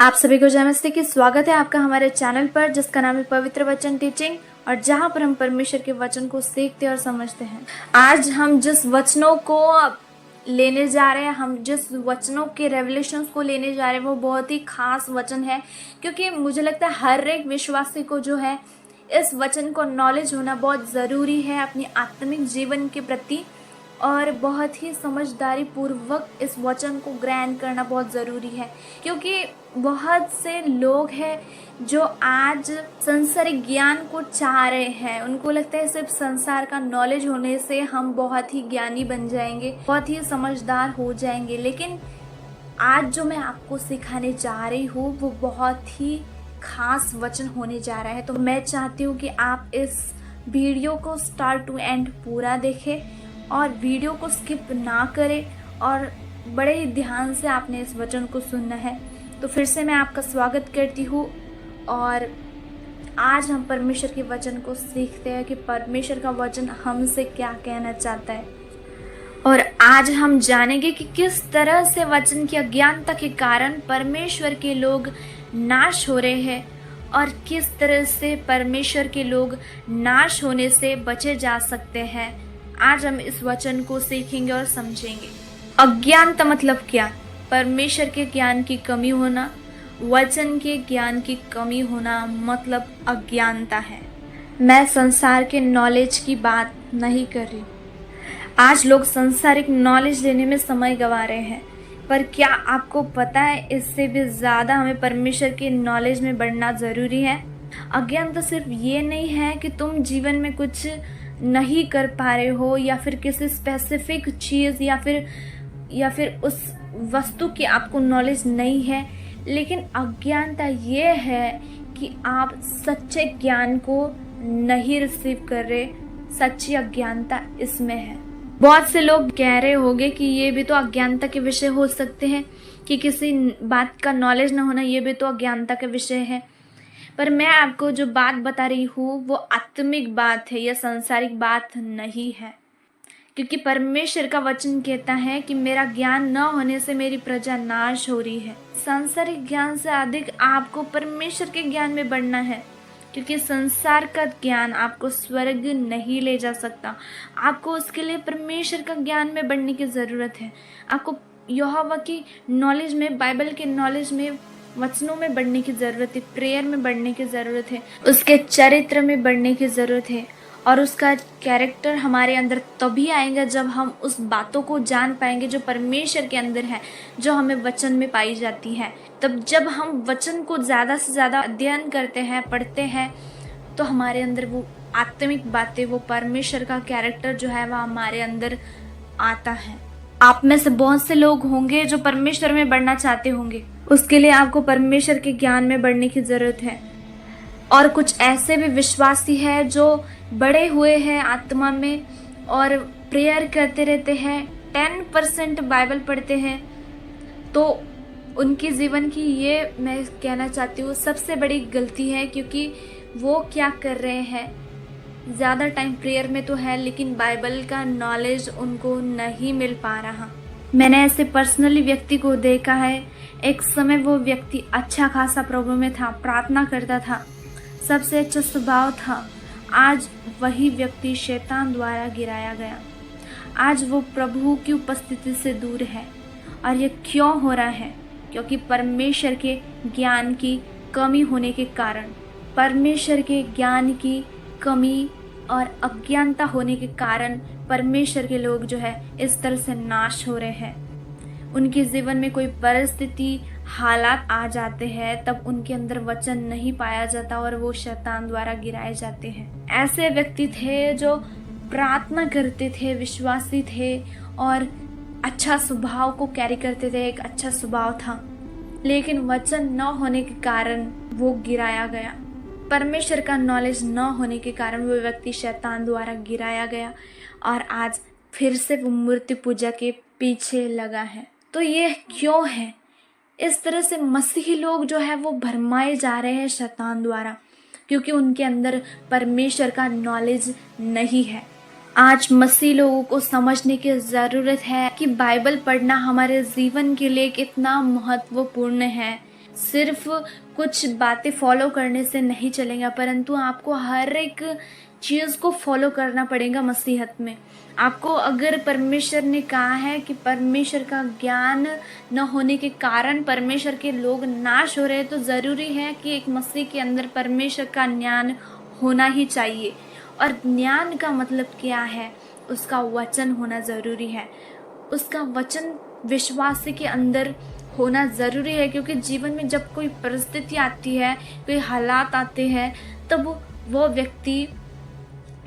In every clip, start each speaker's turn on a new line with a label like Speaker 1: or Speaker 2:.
Speaker 1: आप सभी को जय मसीह की स्वागत है आपका हमारे चैनल पर, जिसका नाम है पवित्र वचन टीचिंग, और जहां पर हम परमेश्वर के वचन को सीखते और समझते हैं। आज हम जिस वचनों को लेने जा रहे हैं, हम जिस वचनों के रेवलेशंस को लेने जा रहे हैं, वो बहुत ही खास वचन है, क्योंकि मुझे लगता है हर एक विश्वासी को जो है इस वचन को नॉलेज होना बहुत ज़रूरी है अपनी आत्मिक जीवन के प्रति, और बहुत ही समझदारी पूर्वक इस वचन को ग्रहण करना बहुत ज़रूरी है। क्योंकि बहुत से लोग हैं जो आज संसारिक ज्ञान को चाह रहे हैं। उनको लगता है सिर्फ संसार का नॉलेज होने से हम बहुत ही ज्ञानी बन जाएंगे, बहुत ही समझदार हो जाएंगे। लेकिन आज जो मैं आपको सिखाने जा रही हूँ वो बहुत ही खास वचन होने जा रहा है। तो मैं चाहती हूँ कि आप इस वीडियो को स्टार्ट टू एंड पूरा देखें और वीडियो को स्किप ना करें, और बड़े ही ध्यान से आपने इस वचन को सुनना है। तो फिर से मैं आपका स्वागत करती हूँ, और आज हम परमेश्वर के वचन को सीखते हैं कि परमेश्वर का वचन हमसे क्या कहना चाहता है। और आज हम जानेंगे कि किस तरह से वचन की अज्ञानता के कारण परमेश्वर के लोग नाश हो रहे हैं, और किस तरह से परमेश्वर के लोग नाश होने से बचे जा सकते हैं। आज हम इस वचन को सीखेंगे और समझेंगे। अज्ञानता मतलब क्या? परमेश्वर के ज्ञान की कमी होना, वचन के ज्ञान की कमी होना मतलब अज्ञानता है। मैं संसार के नॉलेज की बात नहीं कर रही। आज लोग संसारिक नॉलेज लेने में समय गंवा रहे हैं, पर क्या आपको पता है इससे भी ज़्यादा हमें परमेश्वर के नॉलेज में बढ़ना ज़रूरी है। अज्ञानता सिर्फ ये नहीं है कि तुम जीवन में कुछ नहीं कर पा रहे हो, या फिर किसी स्पेसिफिक चीज़ या फिर उस वस्तु की आपको नॉलेज नहीं है। लेकिन अज्ञानता ये है कि आप सच्चे ज्ञान को नहीं रिसीव कर रहे। सच्ची अज्ञानता इसमें है। बहुत से लोग कह रहे होंगे कि ये भी तो अज्ञानता के विषय हो सकते हैं, कि किसी बात का नॉलेज ना होना ये भी तो अज्ञानता के विषय है। पर मैं आपको जो बात बता रही हूँ वो आत्मिक बात है, यह सांसारिक बात नहीं है। क्योंकि परमेश्वर का वचन कहता है कि मेरा ज्ञान न होने से मेरी प्रजा नाश हो रही है। सांसारिक ज्ञान से अधिक आपको परमेश्वर के ज्ञान में बढ़ना है, क्योंकि संसार का ज्ञान आपको स्वर्ग नहीं ले जा सकता। आपको उसके लिए परमेश्वर का ज्ञान में बढ़ने की ज़रूरत है। आपको यहोवा की नॉलेज में, बाइबल के नॉलेज में, वचनों में बढ़ने की ज़रूरत है, प्रेयर में बढ़ने की ज़रूरत है, उसके चरित्र में बढ़ने की ज़रूरत है। और उसका कैरेक्टर हमारे अंदर तभी आएगा जब हम उस बातों को जान पाएंगे जो परमेश्वर के अंदर है, जो हमें वचन में पाई जाती है। तब जब हम वचन को ज़्यादा से ज़्यादा अध्ययन करते हैं, पढ़ते हैं, तो हमारे अंदर वो आत्मिक बातें, वो परमेश्वर का कैरेक्टर जो है वह हमारे अंदर आता है। आप में से बहुत से लोग होंगे जो परमेश्वर में बढ़ना चाहते होंगे। उसके लिए आपको परमेश्वर के ज्ञान में बढ़ने की ज़रूरत है। और कुछ ऐसे भी विश्वासी हैं जो बड़े हुए हैं आत्मा में और प्रेयर करते रहते हैं, 10% बाइबल पढ़ते हैं, तो उनकी जीवन की ये मैं कहना चाहती हूँ सबसे बड़ी गलती है। क्योंकि वो क्या कर रहे हैं, ज़्यादा टाइम प्रेयर में तो है, लेकिन बाइबल का नॉलेज उनको नहीं मिल पा रहा। मैंने ऐसे पर्सनली व्यक्ति को देखा है। एक समय वो व्यक्ति अच्छा खासा प्रभु में था, प्रार्थना करता था, सबसे अच्छा स्वभाव था। आज वही व्यक्ति शैतान द्वारा गिराया गया। आज वो प्रभु की उपस्थिति से दूर है। और ये क्यों हो रहा है? क्योंकि परमेश्वर के ज्ञान की कमी होने के कारण, परमेश्वर के ज्ञान की कमी और अज्ञानता होने के कारण परमेश्वर के लोग जो है इस तरह से नाश हो रहे हैं। उनके जीवन में कोई परिस्थिति, हालात आ जाते हैं, तब उनके अंदर वचन नहीं पाया जाता और वो शैतान द्वारा गिराए जाते हैं। ऐसे व्यक्ति थे जो प्रार्थना करते थे, विश्वासी थे और अच्छा स्वभाव को कैरी करते थे, एक अच्छा स्वभाव था, लेकिन वचन न होने के कारण वो गिराया गया। परमेश्वर का नॉलेज न होने के कारण वो व्यक्ति शैतान द्वारा गिराया गया, और आज फिर से वो मूर्ति पूजा के पीछे लगा है। तो ये क्यों है? इस तरह से मसीही लोग जो है वो भरमाए जा रहे हैं शैतान द्वारा, क्योंकि उनके अंदर परमेश्वर का नॉलेज नहीं है। आज मसीह लोगों को समझने की ज़रूरत है कि बाइबल पढ़ना हमारे जीवन के लिए कितना महत्वपूर्ण है। सिर्फ कुछ बातें फॉलो करने से नहीं चलेगा, परंतु आपको हर एक चीज़ को फॉलो करना पड़ेगा मसीहत में। आपको अगर परमेश्वर ने कहा है कि परमेश्वर का ज्ञान न होने के कारण परमेश्वर के लोग नाश हो रहे हैं, तो ज़रूरी है कि एक मसीह के अंदर परमेश्वर का ज्ञान होना ही चाहिए। और ज्ञान का मतलब क्या है? उसका वचन होना ज़रूरी है। उसका वचन विश्वास के अंदर होना ज़रूरी है, क्योंकि जीवन में जब कोई परिस्थिति आती है, कोई हालात आते हैं, तब वो व्यक्ति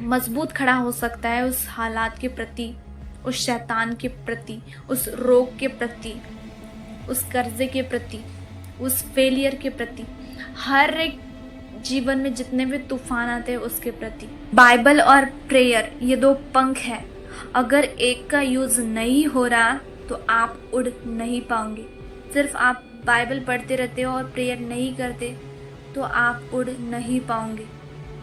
Speaker 1: मजबूत खड़ा हो सकता है उस हालात के प्रति, उस शैतान के प्रति, उस रोग के प्रति, उस कर्जे के प्रति, उस फेलियर के प्रति, हर एक जीवन में जितने भी तूफान आते हैं उसके प्रति। बाइबल और प्रेयर ये दो पंख है। अगर एक का यूज नहीं हो रहा तो आप उड़ नहीं पाओगे। सिर्फ आप बाइबल पढ़ते रहते हो और प्रेयर नहीं करते तो आप उड़ नहीं पाओगे।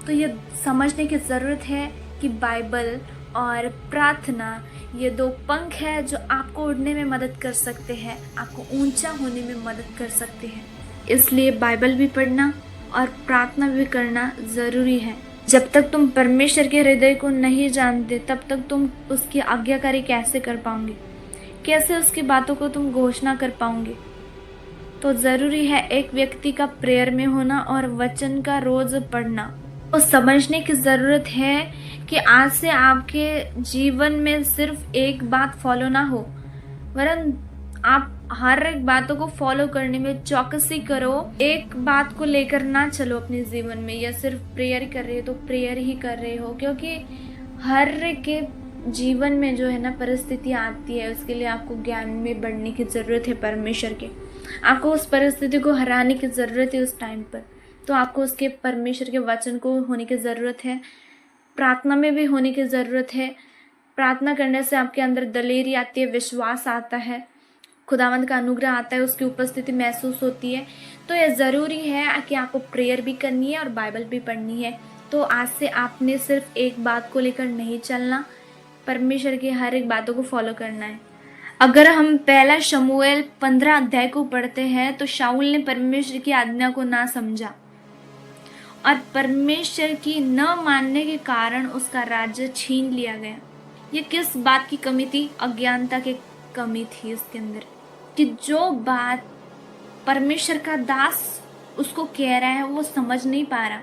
Speaker 1: तो ये समझने की ज़रूरत है कि बाइबल और प्रार्थना ये दो पंख है जो आपको उड़ने में मदद कर सकते हैं, आपको ऊंचा होने में मदद कर सकते हैं। इसलिए बाइबल भी पढ़ना और प्रार्थना भी करना ज़रूरी है। जब तक तुम परमेश्वर के हृदय को नहीं जानते तब तक तुम उसकी आज्ञाकारी कैसे कर पाओगे? कैसे उसकी बातों को तुम घोषणा कर पाओगे? तो ज़रूरी है एक व्यक्ति का प्रेयर में होना और वचन का रोज़ पढ़ना। तो समझने की ज़रूरत है कि आज से आपके जीवन में सिर्फ एक बात फॉलो ना हो, वरन आप हर एक बातों को फॉलो करने में चौकसी करो। एक बात को लेकर ना चलो अपने जीवन में, या सिर्फ प्रेयर कर रहे हो तो प्रेयर ही कर रहे हो, क्योंकि हर के जीवन में जो है ना परिस्थिति आती है, उसके लिए आपको ज्ञान में बढ़ने की ज़रूरत है। परमेश्वर के आपको उस परिस्थिति को हराने की ज़रूरत है उस टाइम पर, तो आपको उसके परमेश्वर के वचन को होने की ज़रूरत है। प्रार्थना में भी होने की ज़रूरत है। प्रार्थना करने से आपके अंदर दलेरी आती है, विश्वास आता है, खुदावंद का अनुग्रह आता है, उसकी उपस्थिति महसूस होती है। तो ये ज़रूरी है कि आपको प्रेयर भी करनी है और बाइबल भी पढ़नी है। तो आज से आपने सिर्फ एक बात को लेकर नहीं चलना, परमेश्वर की हर एक बातों को फॉलो करना है। अगर हम पहला शमूएल 15 अध्याय को पढ़ते हैं तो शाऊल ने परमेश्वर की आज्ञा को ना समझा और परमेश्वर की न मानने के कारण उसका राज्य छीन लिया गया। ये किस बात की कमी थी? अज्ञानता की कमी थी उसके अंदर, कि जो बात परमेश्वर का दास उसको कह रहा है वो समझ नहीं पा रहा,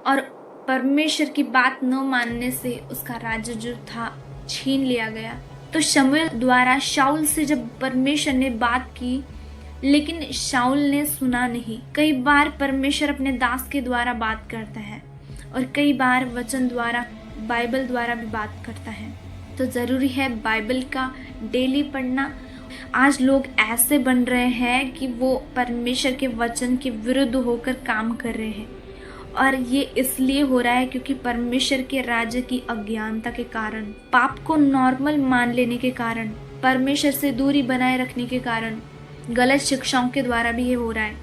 Speaker 1: और परमेश्वर की बात न मानने से उसका राज्य जो था छीन लिया गया। तो शमूएल द्वारा शाऊल से जब परमेश्वर ने बात की, लेकिन शाऊल ने सुना नहीं। कई बार परमेश्वर अपने दास के द्वारा बात करता है और कई बार वचन द्वारा, बाइबल द्वारा भी बात करता है। तो ज़रूरी है बाइबल का डेली पढ़ना। आज लोग ऐसे बन रहे हैं कि वो परमेश्वर के वचन के विरुद्ध होकर काम कर रहे हैं, और ये इसलिए हो रहा है क्योंकि परमेश्वर के राज्य की अज्ञानता के कारण, पाप को नॉर्मल मान लेने के कारण, परमेश्वर से दूरी बनाए रखने के कारण, गलत शिक्षाओं के द्वारा भी ये हो रहा है।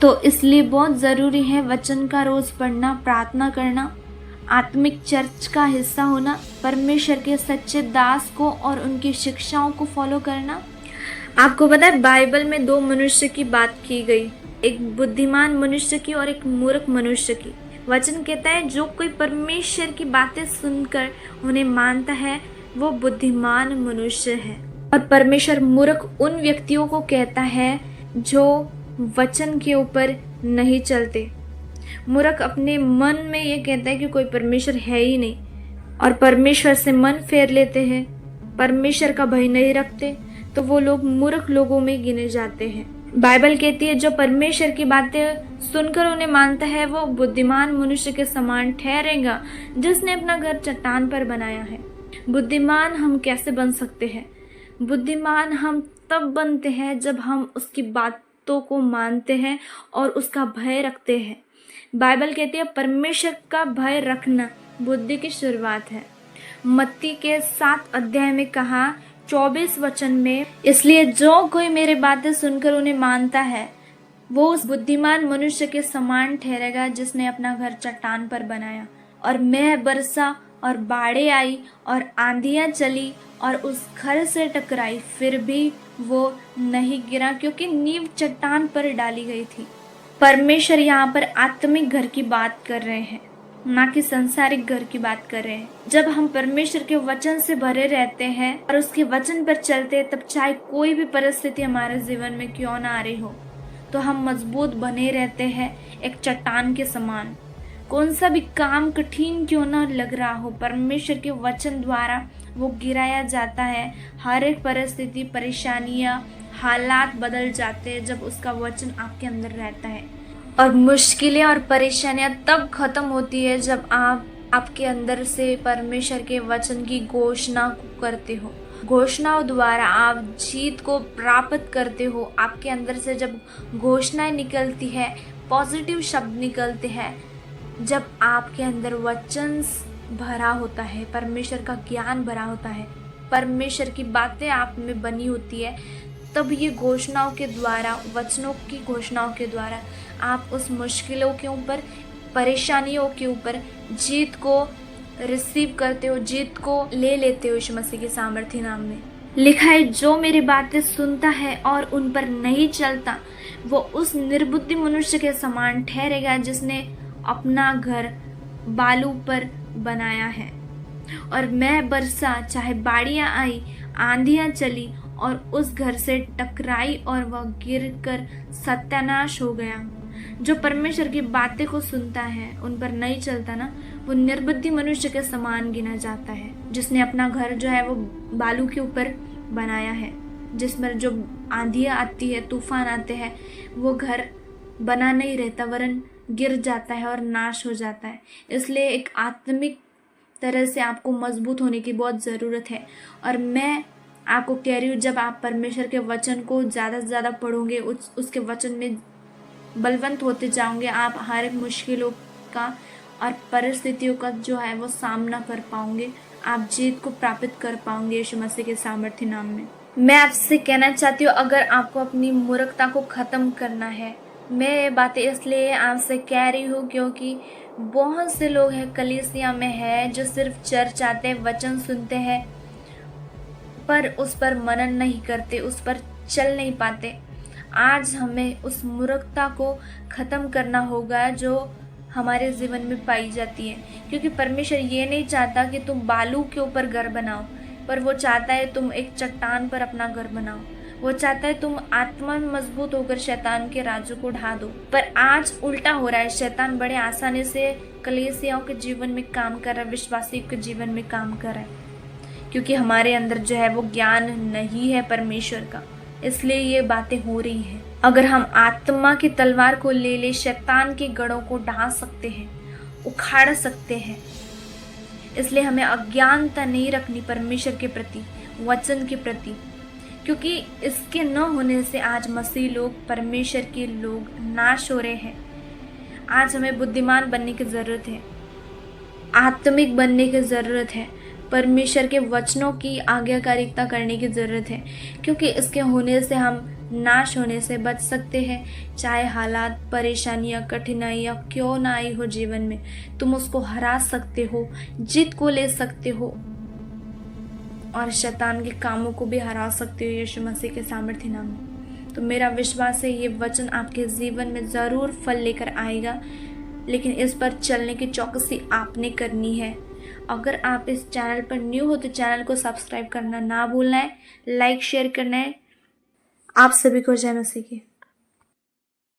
Speaker 1: तो इसलिए बहुत ज़रूरी है वचन का रोज़ पढ़ना, प्रार्थना करना, आत्मिक चर्च का हिस्सा होना, परमेश्वर के सच्चे दास को और उनकी शिक्षाओं को फॉलो करना। आपको पता है बाइबल में दो मनुष्य की बात की गई, एक बुद्धिमान मनुष्य की और एक मूर्ख मनुष्य की। वचन कहता है जो कोई परमेश्वर की बातें सुनकर उन्हें मानता है वो बुद्धिमान मनुष्य है, और परमेश्वर मूर्ख उन व्यक्तियों को कहता है जो वचन के ऊपर नहीं चलते। मूर्ख अपने मन में ये कहता है कि कोई परमेश्वर है ही नहीं, और परमेश्वर से मन फेर लेते हैं, परमेश्वर का भय नहीं रखते, तो वो लोग मूर्ख लोगों में गिने जाते हैं। बाइबल कहती है जो परमेश्वर की बातें सुनकर उन्हें मानता है वो बुद्धिमान मनुष्य के समान ठहरेगा जिसने अपना घर चट्टान पर बनाया है। बुद्धिमान हम कैसे बन सकते हैं? बुद्धिमान हम तब बनते हैं जब हम उसकी बातों को मानते हैं और उसका भय रखते हैं। बाइबल कहती है परमेश्वर का भय रखना बुद्धि की शुरुआत है। मत्ती के 7 अध्याय में कहा 24 वचन में, इसलिए जो कोई मेरे बातें सुनकर उन्हें मानता है वो उस बुद्धिमान मनुष्य के समान ठहरेगा जिसने अपना घर चट्टान पर बनाया, और मैं बरसा और बाढ़ें आई और आंधियां चली और उस घर से टकराई, फिर भी वो नहीं गिरा, क्योंकि नींव चट्टान पर डाली गई थी। परमेश्वर यहाँ पर आत्मिक घर की बात कर रहे हैं, ना कि सांसारिक घर की बात कर रहे हैं। जब हम परमेश्वर के वचन से भरे रहते हैं और उसके वचन पर चलते हैं, तब चाहे कोई भी परिस्थिति हमारे जीवन में क्यों ना आ रही हो, तो हम मजबूत बने रहते हैं, एक चट्टान के समान। कौन सा भी काम कठिन क्यों ना लग रहा हो, परमेश्वर के वचन द्वारा वो गिराया जाता है। हर एक परिस्थिति, परेशानियां, हालात बदल जाते हैं जब उसका वचन आपके अंदर रहता है। और मुश्किलें और परेशानियां तब खत्म होती है जब आप आपके अंदर से परमेश्वर के वचन की घोषणा करते हो। घोषणाओं द्वारा आप जीत को प्राप्त करते हो। आपके अंदर से जब घोषणाएं निकलती है, पॉजिटिव शब्द निकलते हैं, जब आपके अंदर वचन भरा होता है, परमेश्वर का ज्ञान भरा होता है, परमेश्वर की बातें आप में बनी होती है, तब ये घोषणाओं के द्वारा, वचनों की घोषणाओं के द्वारा आप उस मुश्किलों के ऊपर, परेशानियों के ऊपर जीत को रिसीव करते हो, जीत को ले लेते हो यीशु मसीह के सामर्थ्य नाम में। लिखा है, जो मेरी बातें सुनता है और उन पर नहीं चलता, वो उस निर्बुद्धि मनुष्य के समान ठहरेगा जिसने अपना घर बालू पर बनाया है। और मैं बरसा, चाहे बाढ़ियां आई, आंधियां चली और उस घर से टकराई और वह गिरकर सत्यानाश हो गया। जो परमेश्वर की बातें को सुनता है, उन पर नहीं चलता ना, वो निर्बुद्धि मनुष्य के समान गिना जाता है, जिसने अपना घर जो है वो बालू के ऊपर बनाया है, जिसमें जो आंधियां आती है, तूफान आते हैं, वो घर बना नहीं रहता, वरन गिर जाता है और नाश हो जाता है। इसलिए एक आत्मिक तरह से आपको मजबूत होने की बहुत ज़रूरत है। और मैं आपको कह रही हूँ, जब आप परमेश्वर के वचन को ज़्यादा से ज़्यादा पढ़ोगे, उसके वचन में बलवंत होते जाओगे, आप हर एक मुश्किलों का और परिस्थितियों का जो है वो सामना कर पाओगे, आप जीत को प्राप्त कर पाओगे यीशु मसीह के सामर्थ्य नाम में। मैं आपसे कहना चाहती हूँ, अगर आपको अपनी मूर्खता को ख़त्म करना है, मैं ये बातें इसलिए आपसे कह रही हूँ क्योंकि बहुत से लोग हैं, कलीसिया में है, जो सिर्फ चर्च आते हैं, वचन सुनते हैं, पर उस पर मनन नहीं करते, उस पर चल नहीं पाते। आज हमें उस मूर्खता को ख़त्म करना होगा जो हमारे जीवन में पाई जाती है, क्योंकि परमेश्वर ये नहीं चाहता कि तुम बालू के ऊपर घर बनाओ, पर वो चाहता है तुम एक चट्टान पर अपना घर बनाओ। वो चाहता है तुम आत्मा में मजबूत होकर शैतान के राजों को ढा दो। पर आज उल्टा हो रहा है, शैतान बड़े आसानी से कलीसियाओं के जीवन में काम कर रहा है, विश्वासियों के जीवन में काम कर रहा है, क्योंकि हमारे अंदर जो है वो ज्ञान नहीं है परमेश्वर का, इसलिए ये बातें हो रही हैं। अगर हम आत्मा की तलवार को ले ले, शैतान के गढ़ों को ढा सकते हैं, उखाड़ सकते हैं। इसलिए हमें अज्ञानता नहीं रखनी परमेश्वर के प्रति, वचन के प्रति, क्योंकि इसके न होने से आज मसीह लोग, परमेश्वर के लोग नाश हो रहे हैं। आज हमें बुद्धिमान बनने की ज़रूरत है, आत्मिक बनने की ज़रूरत है, परमेश्वर के वचनों की आज्ञाकारिता करने की ज़रूरत है, क्योंकि इसके होने से हम नाश होने से बच सकते हैं। चाहे हालात, परेशानियाँ, कठिनाइयाँ क्यों ना आई हो जीवन में, तुम उसको हरा सकते हो, जीत को ले सकते हो और शैतान के कामों को भी हरा सकते हो यीशु मसीह के सामर्थ्य नाम में। तो मेरा विश्वास है ये वचन आपके जीवन में ज़रूर फल लेकर आएगा, लेकिन इस पर चलने की चौकसी आपने करनी है। अगर आप इस चैनल पर न्यू हो तो चैनल को सब्सक्राइब करना ना भूलना है, लाइक शेयर करना है। आप सभी को जय मसीह की।